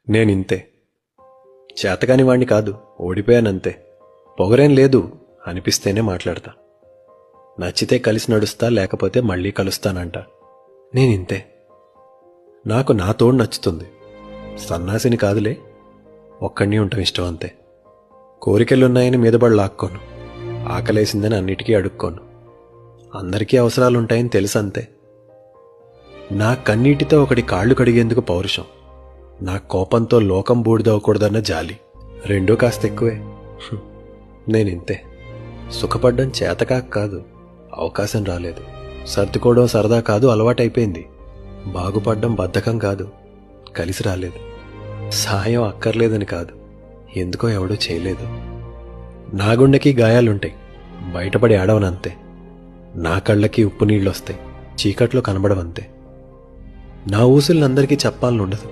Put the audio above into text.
నేనింతే. చేతకాని వాణ్ణి కాదు, ఓడిపోయానంతే. పొగరేం లేదు అనిపిస్తేనే మాట్లాడతా. నచ్చితే కలిసి నడుస్తా, లేకపోతే మళ్ళీ కలుస్తానంట. నేనింతే. నాకు నా తోడు నచ్చుతుంది. సన్నాసిని కాదులే, ఒక్కడిని ఉండటం ఇష్టం అంతే. కోరికలున్నాయని మీదబడి లాక్కోను. ఆకలేసిందని అన్నిటికీ అడుక్కోను. అందరికీ అవసరాలుంటాయని తెలుసంతే. నా కన్నీటితో ఒకటి కాళ్ళు కడిగేందుకు పౌరుషం, నా కోపంతో లోకం బూడిదవ్వకూడదన్న జాలి. రెండూ కాస్త ఎక్కువే. నేనింతే. సుఖపడ్డం చేతకాక కాదు, అవకాశం రాలేదు. సర్దుకోవడం సరదా కాదు, అలవాటైపోయింది. బాగుపడ్డం బద్ధకం కాదు, కలిసి రాలేదు. సాయం అక్కర్లేదని కాదు, ఎందుకో ఎవడూ చేయలేదు. నా గుండెకి గాయాలుంటాయి, బయటపడి ఆడవనంతే. నా కళ్ళకి ఉప్పు నీళ్ళొస్తాయి, చీకట్లో కనబడవంతే. నా ఊసులందరికీ చెప్పాలనుండదు,